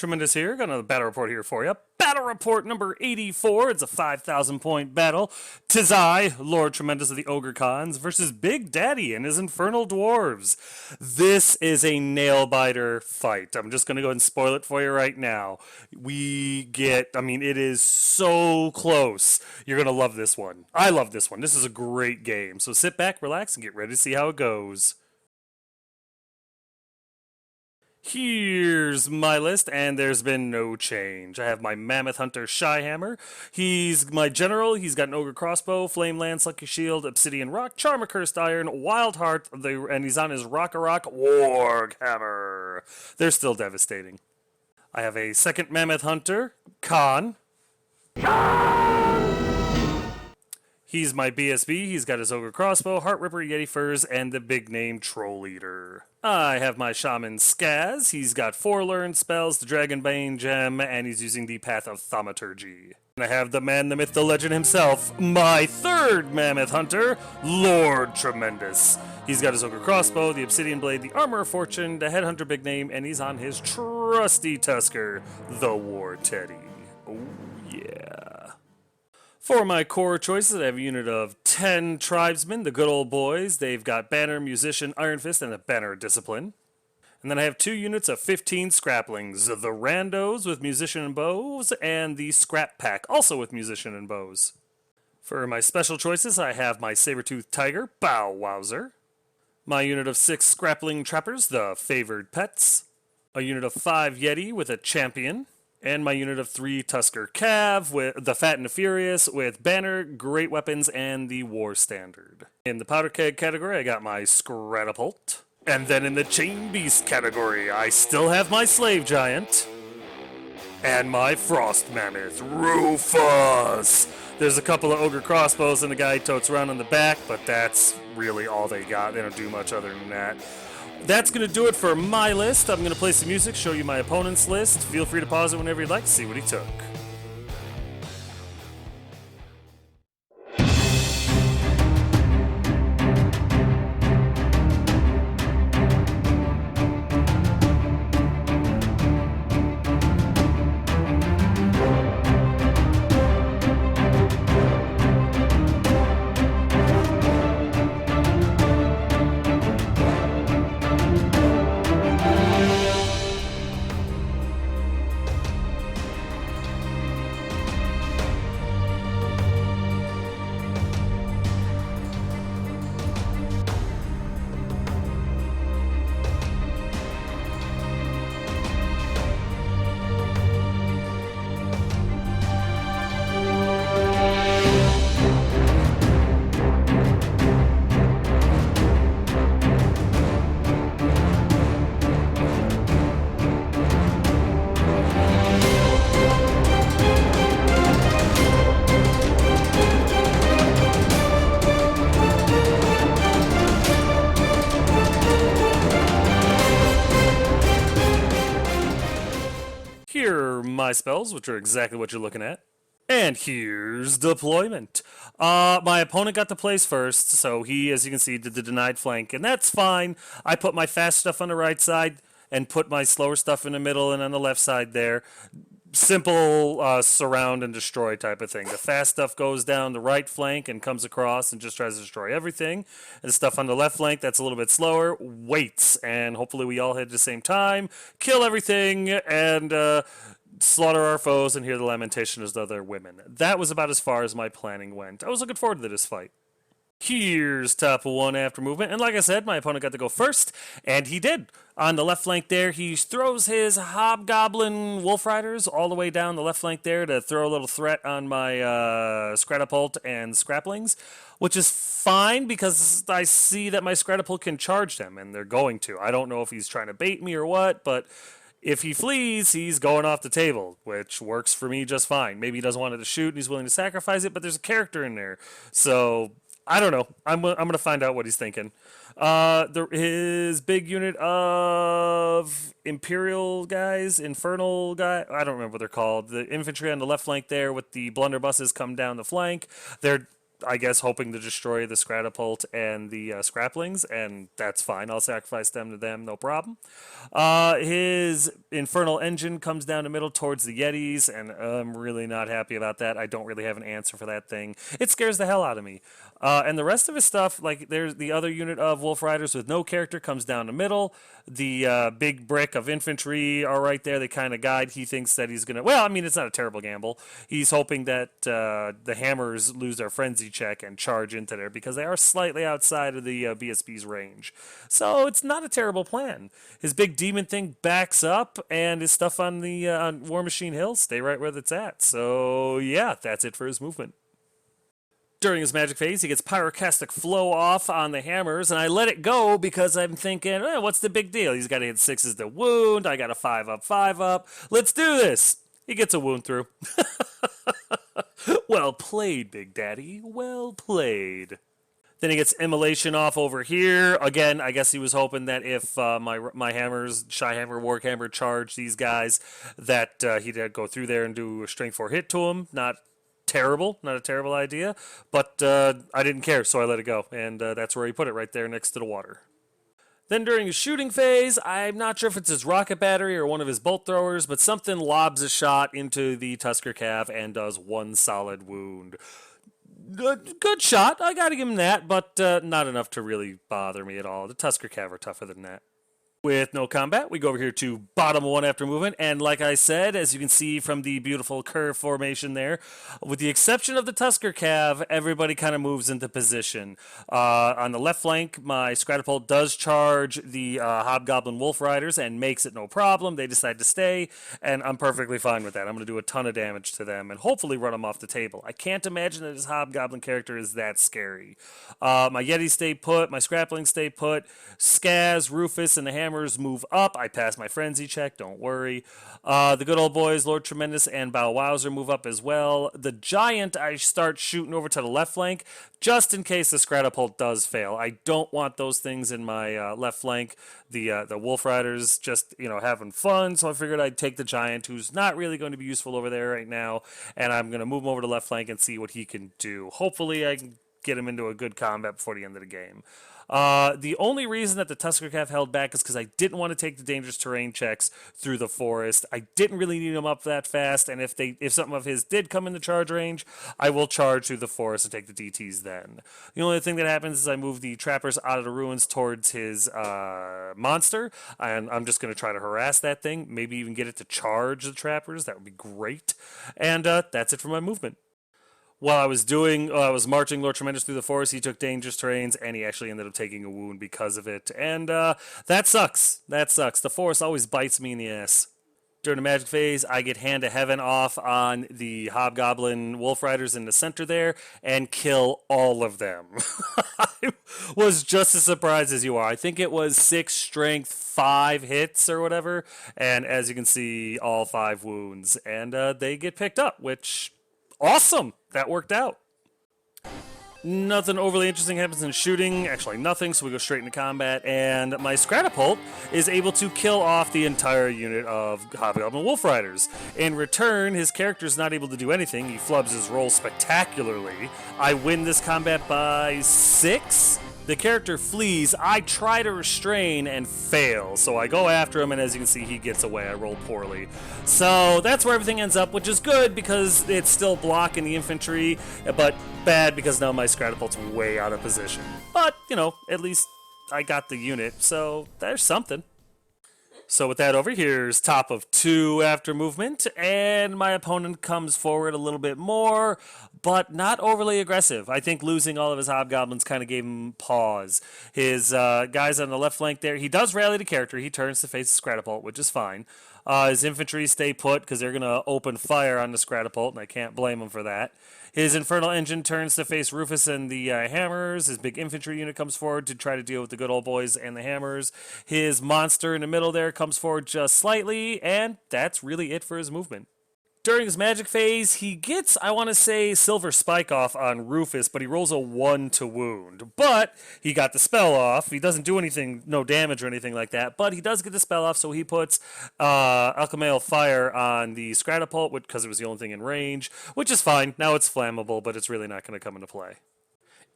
Tremendous here. Got another battle report here for you. Battle report number 84. It's a 5,000 point battle. 'Tis I, Lord Tremendous of the Ogre Cons, versus Big Daddy and his Infernal Dwarves. This is a nail biter fight. I'm just going to go ahead and spoil it for you right now. It is so close. You're going to love this one. I love this one. This is a great game. So sit back, relax, and get ready to see how it goes. Here's my list, and there's been no change. I have my Mammoth Hunter Shyhammer. He's my general. He's got an Ogre Crossbow, Flame Lance, Lucky Shield, Obsidian Rock, Charm of Cursed Iron, Wild Heart, and he's on his Rock-a-Rock Warhammer. They're still devastating. I have a second Mammoth Hunter, Khan. He's my BSB. He's got his Ogre Crossbow, Heart Ripper, Yeti Furs, and the big name Troll Eater. I have my Shaman Skaz. He's got 4 learned spells, the Dragonbane Gem, and he's using the Path of Thaumaturgy. And I have the man, the myth, the legend himself, my third Mammoth Hunter, Lord Tremendous. He's got his Ogre Crossbow, the Obsidian Blade, the Armor of Fortune, the Headhunter big name, and he's on his trusty Tusker, the War Teddy. Oh yeah. For my core choices, I have a unit of 10 tribesmen, the good old boys. They've got Banner, Musician, Iron Fist, and a Banner of Discipline. And then I have 2 units of 15 scraplings, the Randos with Musician and Bows, and the Scrap Pack, also with Musician and Bows. For my special choices, I have my Saber-Toothed Tiger, Bow Wowzer. My unit of 6 Scrapling Trappers, the Favored Pets. A unit of 5 Yeti with a Champion. And my unit of 3 Tusker Cav with the Fat and the Furious with Banner, Great Weapons, and the War Standard. In the Powder Keg category, I got my Scratapult. And then in the Chain Beast category, I still have my Slave Giant. And my Frost Mammoth, Rufus! There's a couple of Ogre Crossbows and a guy totes around on the back, but that's really all they got. They don't do much other than that. That's going to do it for my list. I'm going to play some music, show you my opponent's list. Feel free to pause it whenever you'd like to see what he took. Here are my spells, which are exactly what you're looking at. And here's deployment. My opponent got the place first, so he, as you can see, did the denied flank, and that's fine. I put my fast stuff on the right side and put my slower stuff in the middle and on the left side there. Simple surround and destroy type of thing. The fast stuff goes down the right flank and comes across and just tries to destroy everything. And the stuff on the left flank that's a little bit slower waits, and hopefully we all hit at the same time, kill everything, and slaughter our foes and hear the lamentation of the other women. That was about as far as my planning went. I was looking forward to this fight. Here's top 1 after movement, and like I said, my opponent got to go first, and he did. On the left flank there, he throws his Hobgoblin Wolf Riders all the way down the left flank there to throw a little threat on my Scratapult and Scraplings, which is fine because I see that my Scratapult can charge them, and they're going to. I don't know if he's trying to bait me or what, but if he flees, he's going off the table, which works for me just fine. Maybe he doesn't want it to shoot and he's willing to sacrifice it, but there's a character in there, so I don't know. I'm going to find out what he's thinking. His big unit of Imperial guys, Infernal guy, I don't remember what they're called. The infantry on the left flank there with the blunderbusses come down the flank. They're I guess hoping to destroy the Scratapult and the Scraplings, and that's fine. I'll sacrifice them to them, no problem. His Infernal Engine comes down the middle towards the Yetis, and I'm really not happy about that. I don't really have an answer for that thing. It scares the hell out of me. And the rest of his stuff, like there's the other unit of Wolf Riders with no character comes down the middle. The big brick of infantry are right there. They kind of guide. He thinks that he's going to, well, I mean, it's not a terrible gamble. He's hoping that the hammers lose their frenzy check and charge into there because they are slightly outside of the BSB's range. So it's not a terrible plan. His big demon thing backs up, and his stuff on the on War Machine Hill stay right where it's at. So yeah, that's it for his movement. During his magic phase, he gets Pyroclastic Flow off on the hammers, and I let it go because I'm thinking, what's the big deal? He's got to hit 6s to wound. I got a 5-up, 5-up. Let's do this. He gets a wound through. Well played, Big Daddy. Well played. Then he gets Immolation off over here. Again, I guess he was hoping that if my hammers, Shyhammer, Warhammer, charge these guys, that he'd go through there and do a Strength 4 hit to him. Not a terrible idea, but I didn't care, so I let it go, and that's where he put it, right there next to the water. Then during his shooting phase, I'm not sure if it's his rocket battery or one of his bolt throwers, but something lobs a shot into the Tusker Cav and does one solid wound. Good shot, I gotta give him that, but not enough to really bother me at all. The Tusker Cav are tougher than that. With no combat, we go over here to bottom 1 after movement, and like I said, as you can see from the beautiful curve formation there, with the exception of the Tusker Cav, everybody kind of moves into position. On the left flank, my Scratapult does charge the Hobgoblin Wolf Riders and makes it no problem. They decide to stay, and I'm perfectly fine with that. I'm going to do a ton of damage to them and hopefully run them off the table. I can't imagine that his Hobgoblin character is that scary. My Yeti stay put, my Scraplings stay put, Skaz, Rufus, and the Hammers move up. I pass my frenzy check, don't worry. The good old boys, Lord Tremendous and Bow Wowzer, move up as well. The Giant, I start shooting over to the left flank, just in case the Scratapult does fail. I don't want those things in my left flank. The Wolf Riders just, having fun, so I figured I'd take the Giant, who's not really going to be useful over there right now, and I'm going to move him over to left flank and see what he can do. Hopefully I can get him into a good combat before the end of the game. The only reason that the Tusker Cav held back is because I didn't want to take the dangerous terrain checks through the forest. I didn't really need them up that fast, and if something of his did come in the charge range, I will charge through the forest and take the DTs then. The only thing that happens is I move the trappers out of the ruins towards his monster, and I'm just going to try to harass that thing, maybe even get it to charge the trappers. That would be great. And that's it for my movement. While I was marching Lord Tremendous through the forest, he took dangerous terrains, and he actually ended up taking a wound because of it. And that sucks. That sucks. The forest always bites me in the ass. During the magic phase, I get Hand of Heaven off on the Hobgoblin Wolf Riders in the center there and kill all of them. I was just as surprised as you are. I think it was 6 strength, 5 hits or whatever. And as you can see, all 5 wounds. And they get picked up, which... awesome! That worked out. Nothing overly interesting happens in shooting. Actually, nothing, so we go straight into combat. And my Scratapult is able to kill off the entire unit of Hobgoblin Wolf Riders. In return, his character is not able to do anything. He flubs his roll spectacularly. I win this combat by 6. The character flees. I try to restrain and fail. So I go after him, and as you can see, he gets away. I roll poorly. So that's where everything ends up, which is good because it's still blocking the infantry, but bad because now my Scratapult's way out of position. But, at least I got the unit, so there's something. So with that over, here's top of 2 after movement, and my opponent comes forward a little bit more, but not overly aggressive. I think losing all of his Hobgoblins kind of gave him pause. His guys on the left flank there, he does rally the character. He turns to face the Scratapult, which is fine. His infantry stay put because they're going to open fire on the Scratapult, and I can't blame him for that. His Infernal Engine turns to face Rufus and the Hammers. His big infantry unit comes forward to try to deal with the good old boys and the Hammers. His monster in the middle there comes forward just slightly, and that's really it for his movement. During his magic phase, he gets, I want to say, Silver Spike off on Rufus, but he rolls a 1 to wound. But he got the spell off. He doesn't do anything, no damage or anything like that, but he does get the spell off, so he puts Alchemail Fire on the Scratapult because it was the only thing in range, which is fine. Now it's flammable, but it's really not going to come into play.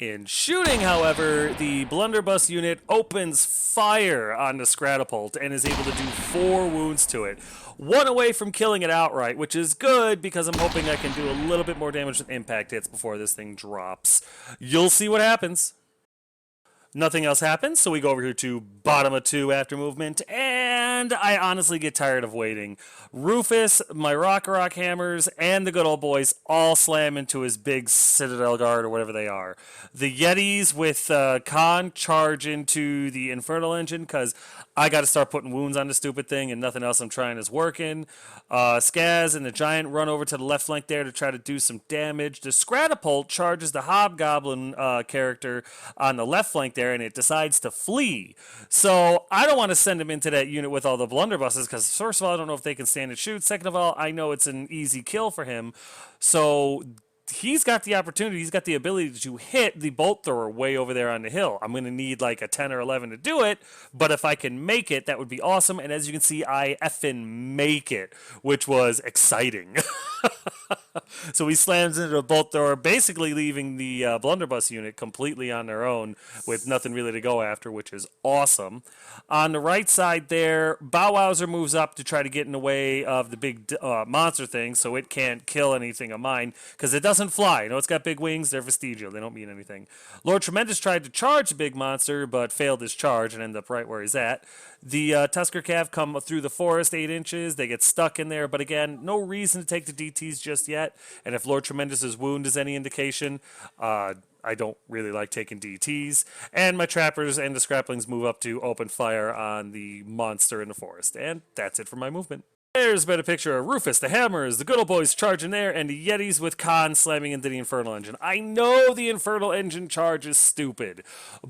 In shooting, however, the blunderbuss unit opens fire on the Scratapult and is able to do 4 wounds to it. 1 away from killing it outright, which is good because I'm hoping I can do a little bit more damage with impact hits before this thing drops. You'll see what happens. Nothing else happens, so we go over here to bottom of 2 after movement, and I honestly get tired of waiting. Rufus, my Rock hammers, and the good old boys all slam into his big Citadel Guard or whatever they are. The Yetis with Khan charge into the Infernal Engine because I got to start putting wounds on the stupid thing and nothing else I'm trying is working. Skaz and the Giant run over to the left flank there to try to do some damage. The Scratapult charges the Hobgoblin character on the left flank there, and it decides to flee. So I don't want to send him into that unit with all the blunderbusses because, first of all, I don't know if they can stand and shoot. Second of all, I know it's an easy kill for him. So he's got the opportunity, he's got the ability to hit the bolt thrower way over there on the hill. I'm going to need like a 10 or 11 to do it, but if I can make it, that would be awesome. And as you can see, I effing make it, which was exciting. So he slams into the bolt thrower, basically leaving the blunderbuss unit completely on their own with nothing really to go after, which is awesome. On the right side there, Bowwowser moves up to try to get in the way of the big monster thing so it can't kill anything of mine because it doesn't fly. You know, it's got big wings. They're vestigial. They don't mean anything. Lord Tremendous tried to charge the big monster but failed his charge and ended up right where he's at. The Tusker Cav come through the forest 8 inches. They get stuck in there, but again, no reason to take the DTs just yet. And if Lord Tremendous's wound is any indication, I don't really like taking DTs. And my trappers and the scraplings move up to open fire on the monster in the forest. And that's it for my movement. There's a better picture of Rufus, the Hammers, the good old boys charging there, and the Yetis with Khan slamming into the Infernal Engine. I know the Infernal Engine charge is stupid,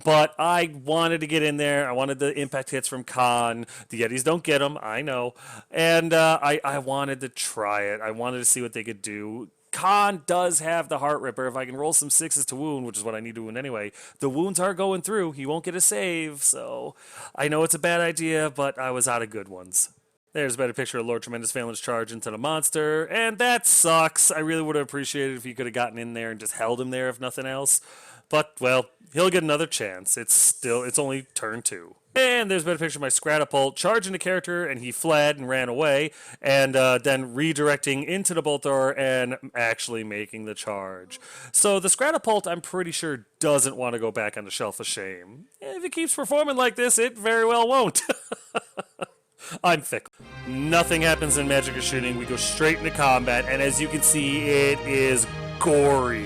but I wanted to get in there. I wanted the impact hits from Khan. The Yetis don't get them, I know. And I wanted to try it. I wanted to see what they could do. Khan does have the Heart Ripper. If I can roll some 6s to wound, which is what I need to wound anyway, the wounds are going through. He won't get a save, so I know it's a bad idea, but I was out of good ones. There's a better picture of Lord Tremendous Phalanx charge into the monster, and that sucks. I really would have appreciated if he could have gotten in there and just held him there if nothing else. But, well, he'll get another chance. It's only turn 2. And there's a better picture of my Scratapult charging the character, and he fled and ran away, and then redirecting into the bolt thrower and actually making the charge. So the Scratapult, I'm pretty sure, doesn't want to go back on the shelf of shame. If it keeps performing like this, it very well won't. I'm fickle. Nothing happens in Magic or Shooting. We go straight into combat, and as you can see, it is gory.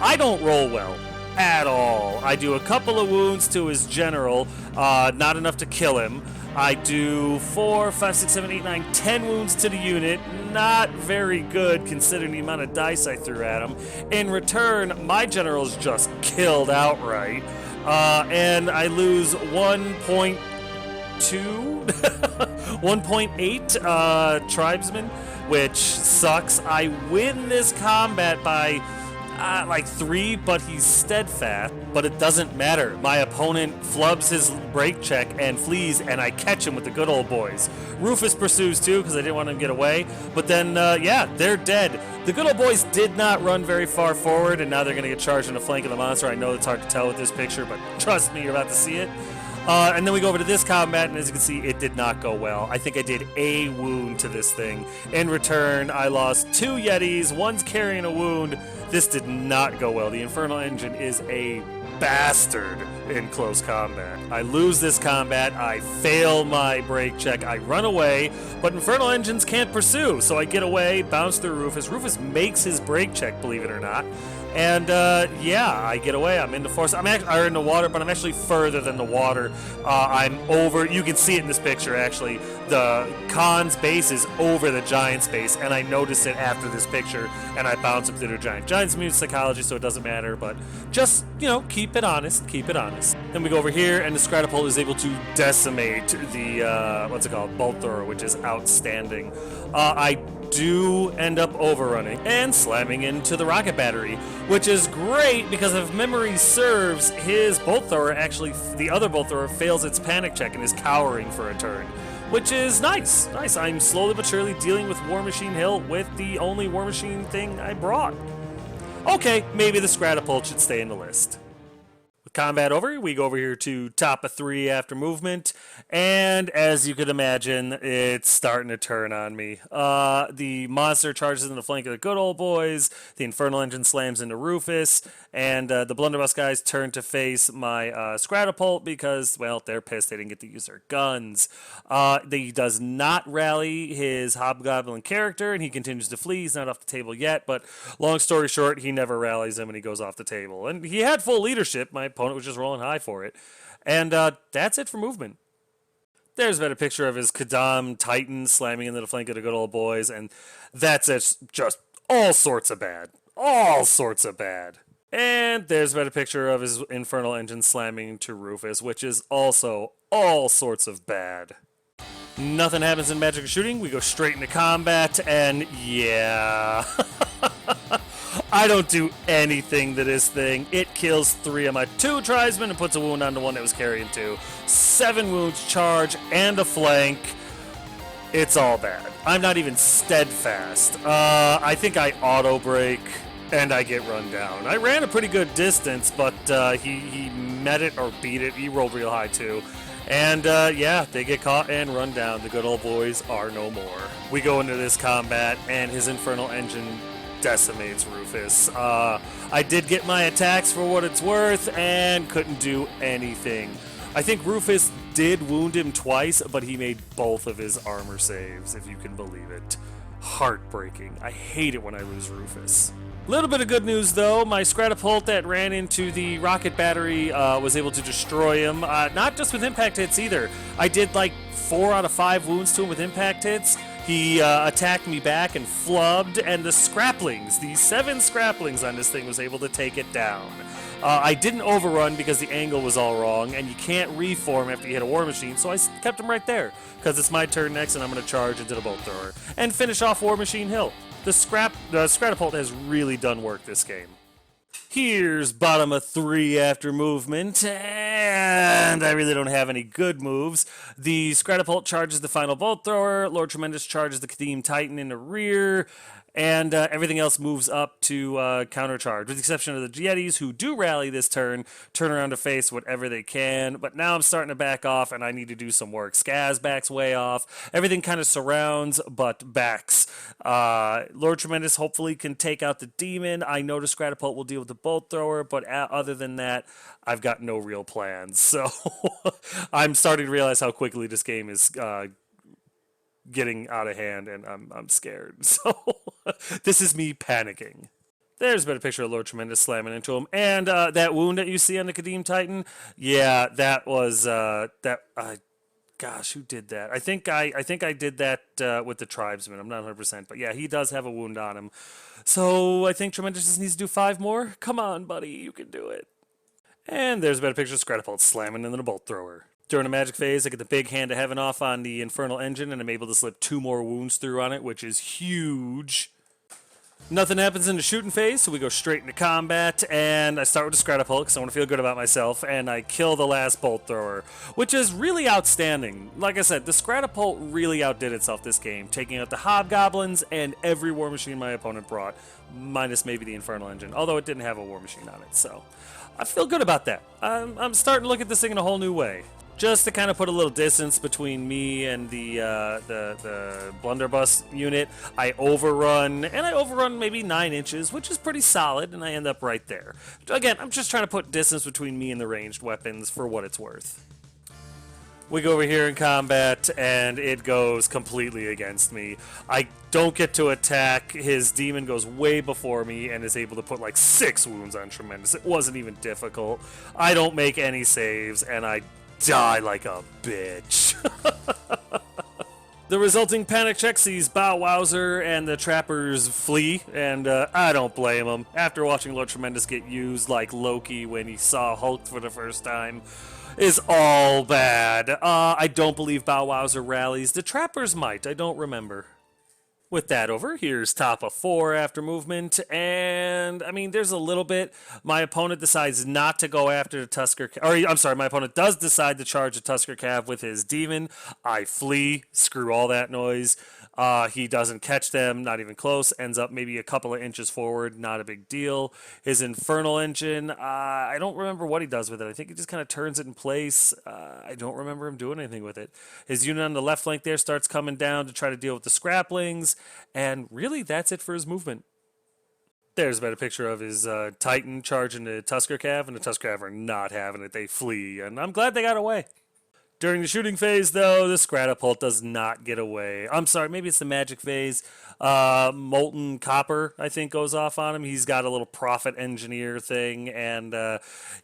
I don't roll well at all. I do a couple of wounds to his general, not enough to kill him. I do 4, 5, 6, 7, 8, 9, 10 wounds to the unit. Not very good considering the amount of dice I threw at him. In return, my general's just killed outright, and I lose 1.2 1.8 tribesmen, which sucks. I win this combat by like 3, but he's steadfast. But it doesn't matter. My opponent flubs his break check and flees, and I catch him with the good old boys. Rufus pursues too because I didn't want him to get away. But then, yeah, they're dead. The good old boys did not run very far forward, and now they're going to get charged in the flank of the monster. I know it's hard to tell with this picture, but trust me, you're about to see it. And then we go over to this combat, and as you can see, it did not go well. I think I did a wound to this thing. In return, I lost 2 Yetis. One's carrying a wound. This did not go well. The Infernal Engine is a bastard in close combat. I lose this combat. I fail my break check. I run away, but Infernal Engines can't pursue. So I get away, bounce through Rufus. Rufus makes his break check, believe it or not. And, yeah, I get away. I'm in the forest. I'm in the water, but I'm actually further than the water. I'm over. You can see it in this picture, actually. The Khan's base is over the Giant's base, and I noticed it after this picture, and I bounce up to the Giant. Giant's immune to psychology, so it doesn't matter, but just, you know, keep it honest. Keep it honest. Then we go over here, and the Scratapult is able to decimate the, what's it called, bolt thrower, which is outstanding. I do end up overrunning and slamming into the rocket battery, which is great because if memory serves, his bolt thrower actually, the other bolt thrower fails its panic check and is cowering for a turn, which is nice. Nice. I'm slowly but surely dealing with War Machine Hill with the only War Machine thing I brought. Okay, maybe the Scratapult should stay in the list. Combat over, we go over here to top of 3 after movement, and as you could imagine, it's starting to turn on me. The monster charges in the flank of the good old boys, the Infernal Engine slams into Rufus, and the Blunderbuss guys turn to face my Scratapult because, well, they're pissed they didn't get to use their guns. He does not rally his Hobgoblin character, and he continues to flee. He's not off the table yet, but long story short, he never rallies him and he goes off the table. And he had full leadership. My opponent was just rolling high for it. And that's it for movement. There's been a picture of his Kadam Titan slamming into the flank of the good old boys, and that's it. Just all sorts of bad. All sorts of bad. And there's been a picture of his Infernal Engine slamming to Rufus, which is also all sorts of bad. Nothing happens in Magic Shooting. We go straight into combat, and yeah. I don't do anything to this thing. It kills 3 of my 2 tribesmen and puts a wound on the one that was carrying 2. 7 wounds, charge, and a flank. It's all bad. I'm not even steadfast. I think I auto-break, and I get run down. I ran a pretty good distance, but he met it or beat it. He rolled real high, too. And, yeah, they get caught and run down. The good old boys are no more. We go into this combat, and his Infernal Engine decimates Rufus. I did get my attacks for what it's worth and couldn't do anything. I think Rufus did wound him twice, but he made both of his armor saves, if you can believe it. Heartbreaking. I hate it when I lose Rufus. Little bit of good news, though. My Scratapult that ran into the rocket battery was able to destroy him. Not just with impact hits, either. I did like 4 out of 5 wounds to him with impact hits. He attacked me back and flubbed, and the Scraplings, the 7 Scraplings on this thing, was able to take it down. I didn't overrun because the angle was all wrong, and you can't reform after you hit a War Machine, so I kept him right there, because it's my turn next, and I'm going to charge into the Bolt Thrower and finish off War Machine Hill. The Scratapult has really done work this game. Here's bottom of 3 after movement, and I really don't have any good moves. The Scratapult charges the final Bolt Thrower, Lord Tremendous charges the Kadim Titan in the rear, and everything else moves up to countercharge, with the exception of the Yetis, who do rally this turn, turn around to face whatever they can, but now I'm starting to back off, and I need to do some work. Skaz backs way off. Everything kind of surrounds, but backs. Lord Tremendous hopefully can take out the Demon. I know the Scratapult will deal with the Bolt Thrower, but other than that, I've got no real plans. So I'm starting to realize how quickly this game is getting out of hand, and I'm scared. So this is me panicking. There's been a picture of Lord Tremendous slamming into him, and that wound that you see on the Kadim Titan, yeah, that was gosh, who did that? I think I did that with the tribesman. I'm not 100%, but yeah, he does have a wound on him. So I think Tremendous just needs to do 5 more. Come on, buddy, you can do it. And there's been a picture of Scratapult slamming into the Bolt Thrower. During a magic phase, I get the big Hand of Heaven off on the Infernal Engine, and I'm able to slip 2 more wounds through on it, which is huge. Nothing happens in the shooting phase, so we go straight into combat, and I start with the Scratapult because I want to feel good about myself, and I kill the last Bolt Thrower, which is really outstanding. Like I said, the Scratapult really outdid itself this game, taking out the Hobgoblins and every War Machine my opponent brought, minus maybe the Infernal Engine, although it didn't have a War Machine on it, so I feel good about that. I'm starting to look at this thing in a whole new way. Just to kind of put a little distance between me and the blunderbuss unit, I overrun, and I overrun maybe 9 inches, which is pretty solid, and I end up right there. Again, I'm just trying to put distance between me and the ranged weapons for what it's worth. We go over here in combat, and it goes completely against me. I don't get to attack. His demon goes way before me and is able to put like 6 wounds on Tremendous. It wasn't even difficult. I don't make any saves, and I die like a bitch. The resulting panic check sees Bow Wowser and the trappers flee, and I don't blame them. After watching Lord Tremendous get used like Loki when he saw Hulk for the first time, is all bad. I don't believe Bow Wowser rallies. The trappers might. I don't remember. With that over, here's top of 4 after movement, and I mean, there's a little bit. My opponent decides not to go after the Tusker, or I'm sorry, my opponent does decide to charge the Tusker Cav with his demon. I flee, screw all that noise. He doesn't catch them, not even close. Ends up maybe a couple of inches forward, not a big deal. His Infernal Engine, I don't remember what he does with it. I think he just kind of turns it in place. I don't remember him doing anything with it. His unit on the left flank there starts coming down to try to deal with the Scraplings, and really that's it for his movement. There's a better picture of his Titan charging the Tusker Cav, and the Tusker Cav are not having it. They flee, and I'm glad they got away. During the shooting phase, though, the Scratapult does not get away. I'm sorry, maybe it's the magic phase. Molten Copper, I think, goes off on him. He's got a little Prophet Engineer thing, and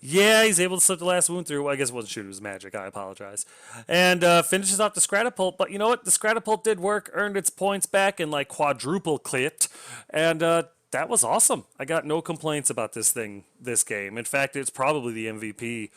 yeah, he's able to slip the last wound through. Well, I guess it wasn't shooting, it was magic. I apologize. And finishes off the Scratapult, but you know what? The Scratapult did work, earned its points back, and like quadruple clipped, and that was awesome. I got no complaints about this game. In fact, it's probably the MVP.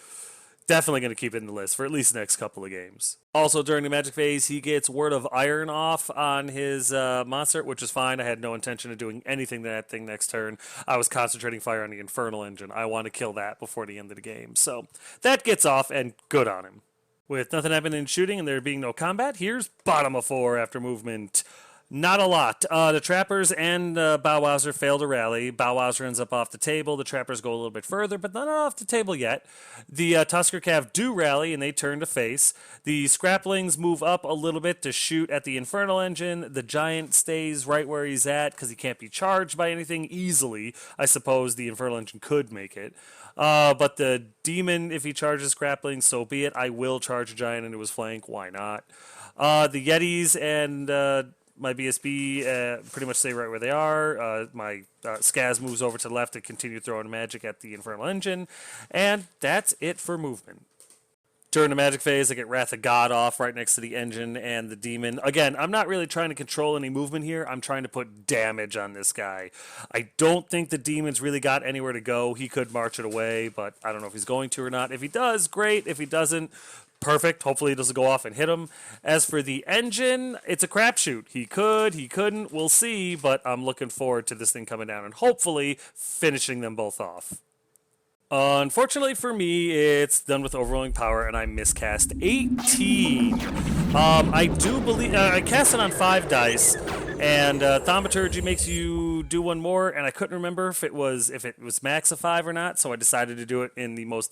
Definitely going to keep it in the list for at least the next couple of games. Also, during the magic phase, he gets Word of Iron off on his monster, which is fine. I had no intention of doing anything to that thing next turn. I was concentrating fire on the Infernal Engine. I want to kill that before the end of the game. So that gets off, and good on him. With nothing happening in shooting and there being no combat, here's bottom of 4 after movement. Not a lot. The Trappers and Bow Wowser fail to rally. Bow Wowser ends up off the table. The Trappers go a little bit further, but not off the table yet. The Tusker Cav do rally, and they turn to face. The Scraplings move up a little bit to shoot at the Infernal Engine. The Giant stays right where he's at because he can't be charged by anything easily. I suppose the Infernal Engine could make it. But the Demon, if he charges Scraplings, so be it. I will charge a Giant into his flank. Why not? The Yetis and my BSB pretty much stay right where they are. My Skaz moves over to the left to continue throwing magic at the Infernal Engine. And that's it for movement. During the magic phase, I get Wrath of God off right next to the engine and the demon. Again, I'm not really trying to control any movement here. I'm trying to put damage on this guy. I don't think the demon's really got anywhere to go. He could march it away, but I don't know if he's going to or not. If he does, great. If he doesn't, perfect. Hopefully he doesn't go off and hit him. As for the engine, it's a crapshoot. He could, he couldn't, we'll see, but I'm looking forward to this thing coming down and hopefully finishing them both off. Unfortunately for me, it's done with overwhelming power, and I miscast 18. I do believe I cast it on 5 dice, and Thaumaturgy makes you do one more, and I couldn't remember if it was max of 5 or not, so I decided to do it in the most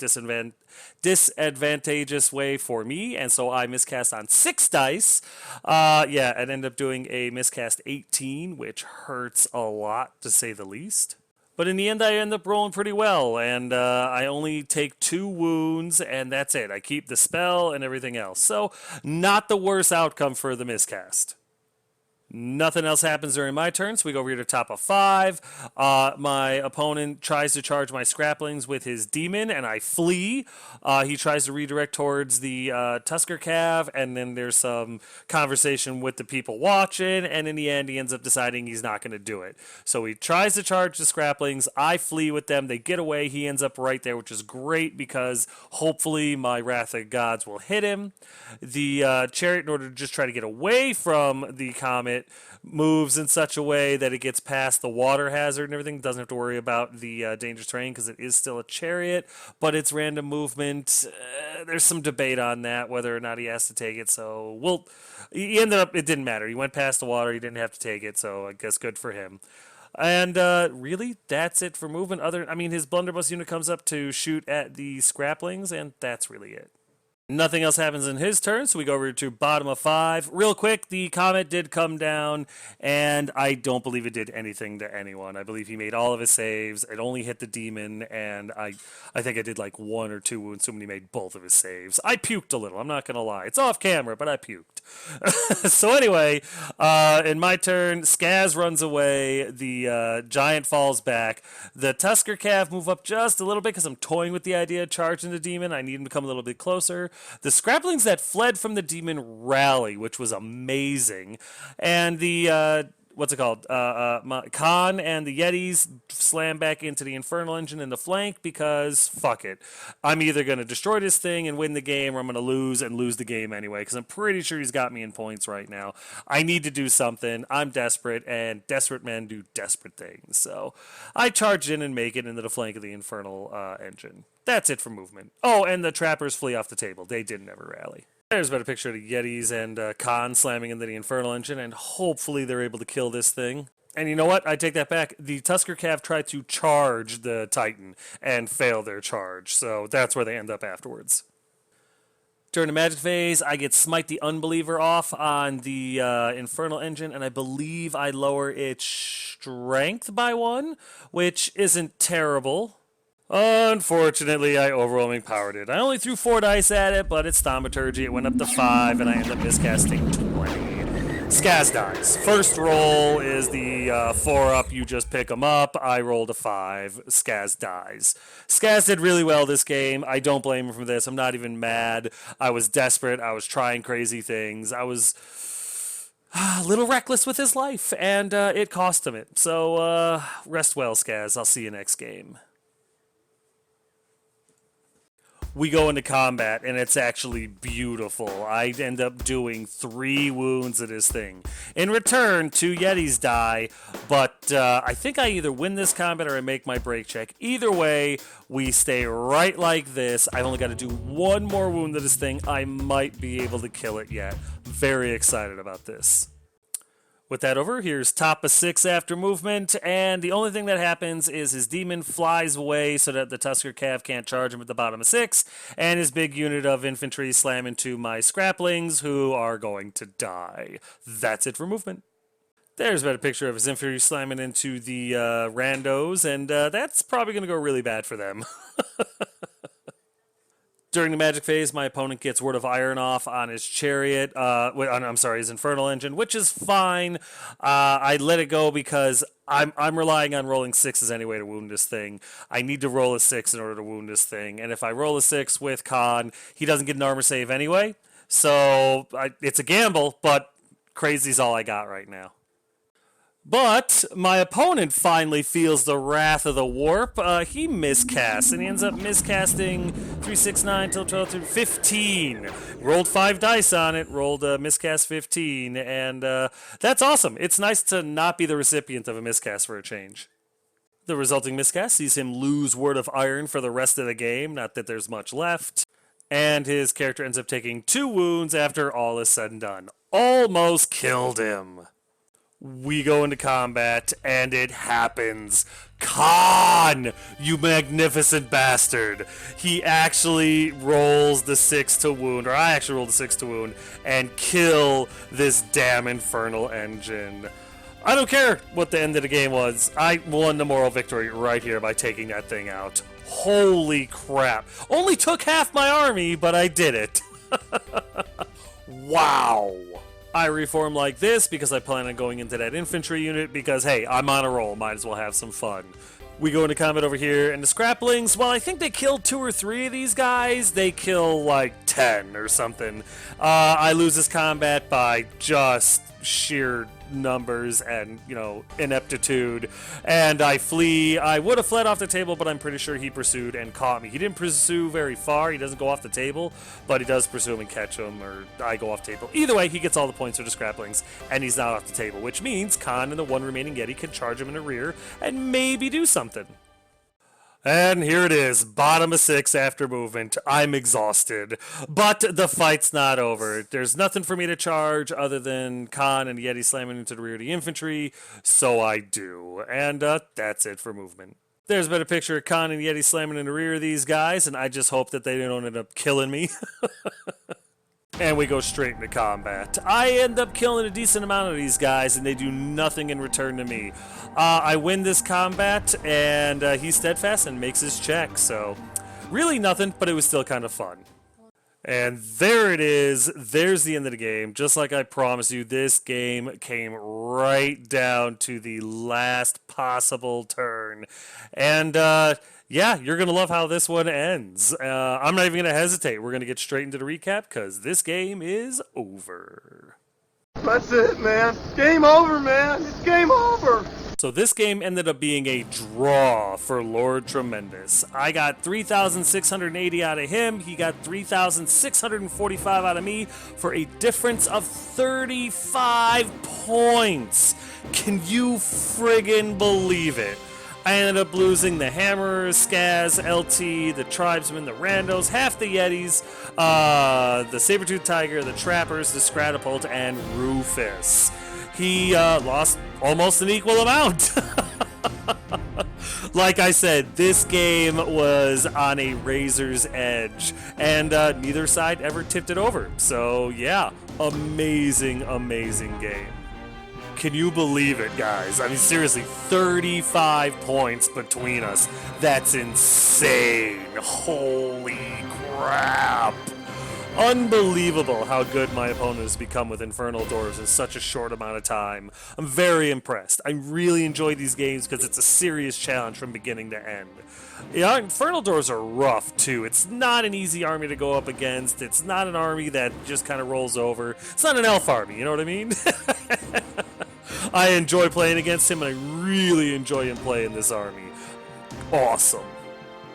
disadvantageous way for me, and so I miscast on 6 dice. Yeah, and ended up doing a miscast 18, which hurts a lot to say the least. But in the end, I end up rolling pretty well, and I only take 2 wounds, and that's it. I keep the spell and everything else. So, not the worst outcome for the miscast. Nothing else happens during my turn, so we go over here to top of 5. My opponent tries to charge my Scraplings with his demon, and I flee. He tries to redirect towards the Tusker Cav, and then there's some conversation with the people watching, and in the end, he ends up deciding he's not going to do it. So he tries to charge the Scraplings. I flee with them. They get away. He ends up right there, which is great because hopefully my Wrath of Gods will hit him. The Chariot, in order to just try to get away from the Comet, moves in such a way that it gets past the water hazard and everything. Doesn't have to worry about the dangerous terrain because it is still a chariot, but it's random movement. There's some debate on that, whether or not he has to take it. So he ended up, it didn't matter. He went past the water. He didn't have to take it. So I guess good for him. And really, that's it for movement. His blunderbuss unit comes up to shoot at the Scraplings, and that's really it. Nothing else happens in his turn, so we go over to bottom of 5. Real quick, the Comet did come down, and I don't believe it did anything to anyone. I believe he made all of his saves. It only hit the demon, and I think I did like 1 or 2 wounds when he made both of his saves. I puked a little, I'm not going to lie. It's off camera, but I puked. So anyway, in my turn, Skaz runs away. The Giant falls back. The Tusker Cav move up just a little bit because I'm toying with the idea of charging the demon. I need him to come a little bit closer. The Scraplings that fled from the demon rally, which was amazing. And the what's it called? Khan and the Yetis slam back into the Infernal Engine in the flank because fuck it. I'm either going to destroy this thing and win the game, or I'm going to lose and lose the game anyway, because I'm pretty sure he's got me in points right now. I need to do something. I'm desperate, and desperate men do desperate things. So I charge in and make it into the flank of the Infernal Engine. That's it for movement. Oh, and the trappers flee off the table. They didn't ever rally. There's a better picture of the Yetis and Khan slamming into the Infernal Engine, and hopefully they're able to kill this thing. And you know what? I take that back. The Tusker Cav tried to charge the Titan and fail their charge, so that's where they end up afterwards. During the magic phase, I get Smite the Unbeliever off on the Infernal Engine, and I believe I lower its strength by 1, which isn't terrible. Unfortunately, I overwhelming powered it. I only threw 4 dice at it, but it's Thaumaturgy. It went up to 5, and I ended up miscasting 20. Skaz dies. First roll is the 4-up. You just pick them up. I rolled a 5. Skaz dies. Skaz did really well this game. I don't blame him for this. I'm not even mad. I was desperate. I was trying crazy things. I was a little reckless with his life, and it cost him it. So rest well, Skaz. I'll see you next game. We go into combat, and it's actually beautiful. I end up doing 3 wounds of this thing. In return, 2 Yetis die, but I think I either win this combat or I make my break check. Either way, we stay right like this. I've only got to do 1 more wound to this thing. I might be able to kill it yet. Very excited about this. With that over, here's top of 6 after movement, and the only thing that happens is his demon flies away so that the Tusker Cav can't charge him at the bottom of 6, and his big unit of infantry slam into my scraplings, who are going to die. That's it for movement. There's about a picture of his infantry slamming into the randos, and that's probably going to go really bad for them. During the magic phase, my opponent gets Word of Iron off on his chariot, his Infernal Engine, which is fine. I let it go because I'm relying on rolling 6s anyway to wound this thing. I need to roll a 6 in order to wound this thing, and if I roll a 6 with Khan, he doesn't get an armor save anyway. So it's a gamble, but crazy's all I got right now. But my opponent finally feels the wrath of the warp. He miscasts, and he ends up miscasting 3, 6, 9, till 12, 15. Rolled 5 dice on it, rolled miscast 15, and that's awesome. It's nice to not be the recipient of a miscast for a change. The resulting miscast sees him lose Word of Iron for the rest of the game, not that there's much left. And his character ends up taking 2 wounds after all is said and done. Almost killed him. We go into combat, and it happens. Khan, you magnificent bastard. He actually rolls the 6 to wound, or I actually rolled the 6 to wound, and kill this damn Infernal Engine. I don't care what the end of the game was. I won the moral victory right here by taking that thing out. Holy crap. Only took half my army, but I did it. Wow. I reform like this because I plan on going into that infantry unit because, hey, I'm on a roll. Might as well have some fun. We go into combat over here, and the scraplings, well, I think they killed 2 or 3 of these guys. They kill, like, 10 or something. I lose this combat by just sheer numbers and, ineptitude. And I flee. I would have fled off the table, but I'm pretty sure he pursued and caught me. He didn't pursue very far. He doesn't go off the table, but he does pursue him and catch him, or I go off table. Either way, he gets all the points for the scraplings, and he's not off the table, which means Khan and the 1 remaining Yeti can charge him in the rear and maybe do something. And here it is, bottom of 6 after movement. I'm exhausted, but the fight's not over. There's nothing for me to charge other than Khan and Yeti slamming into the rear of the infantry, so I do. And that's it for movement. There's been a picture of Khan and Yeti slamming in the rear of these guys, and I just hope that they don't end up killing me. And we go straight into combat. I end up killing a decent amount of these guys, and they do nothing in return to me. I win this combat, and he's steadfast and makes his check. So, really nothing, but it was still kind of fun. And there it is. There's the end of the game. Just like I promised you, this game came right down to the last possible turn. And, yeah, you're going to love how this one ends. I'm not even going to hesitate. We're going to get straight into the recap because this game is over. That's it, man. Game over, man. It's game over. So this game ended up being a draw for Lord Tremendous. I got 3,680 out of him. He got 3,645 out of me for a difference of 35 points. Can you friggin' believe it? I ended up losing the Hammer, Skaz, LT, the Tribesmen, the Randos, half the Yetis, the Saber-Tooth Tiger, the Trappers, the Scratapult, and Rufus. He lost almost an equal amount. Like I said, this game was on a razor's edge, and neither side ever tipped it over. So yeah, amazing, amazing game. Can you believe it, guys? I mean, seriously, 35 points between us. That's insane. Holy crap. Unbelievable how good my opponent has become with Infernal Dwarves in such a short amount of time. I'm very impressed. I really enjoy these games because it's a serious challenge from beginning to end. Yeah, Infernal Dwarves are rough, too. It's not an easy army to go up against. It's not an army that just kind of rolls over. It's not an elf army, you know what I mean? I enjoy playing against him, and I really enjoy him playing this army. Awesome.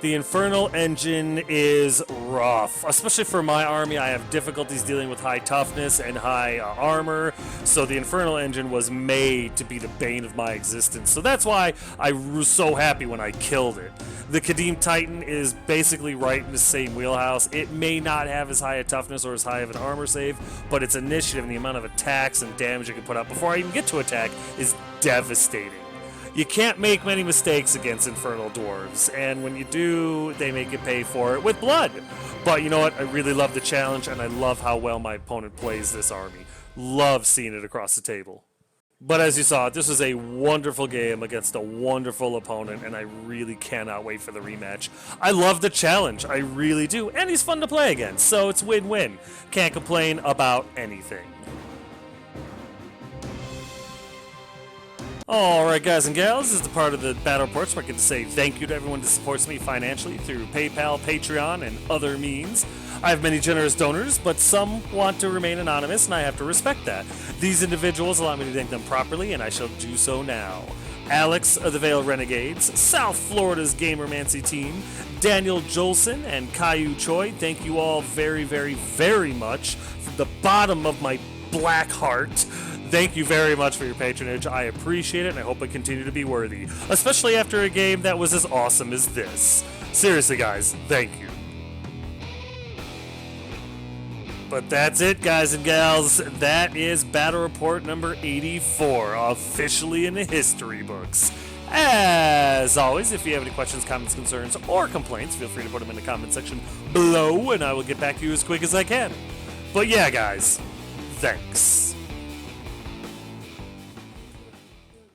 The Infernal Engine is rough, especially for my army. I have difficulties dealing with high toughness and high armor, so the Infernal Engine was made to be the bane of my existence. So that's why I was so happy when I killed it. The Kadim Titan is basically right in the same wheelhouse. It may not have as high a toughness or as high of an armor save, but its initiative and the amount of attacks and damage it can put out before I even get to attack is devastating. You can't make many mistakes against Infernal Dwarves, and when you do, they make you pay for it with blood. But you know what? I really love the challenge, and I love how well my opponent plays this army. Love seeing it across the table. But as you saw, this was a wonderful game against a wonderful opponent, and I really cannot wait for the rematch. I love the challenge, I really do, and he's fun to play against, so it's win-win. Can't complain about anything. Alright guys and gals, this is the part of the Battle Reports where I get to say thank you to everyone who supports me financially through PayPal, Patreon, and other means. I have many generous donors, but some want to remain anonymous, and I have to respect that. These individuals allow me to thank them properly, and I shall do so now. Alex of the Veil Renegades, South Florida's Gamermancy team, Daniel Jolson, and Caillou Choi, thank you all very, very, very much from the bottom of my black heart. Thank you very much for your patronage. I appreciate it, and I hope I continue to be worthy, especially after a game that was as awesome as this. Seriously, guys, thank you. But that's it, guys and gals. That is Battle Report number 84, officially in the history books. As always, if you have any questions, comments, concerns, or complaints, feel free to put them in the comment section below, and I will get back to you as quick as I can. But yeah, guys, thanks.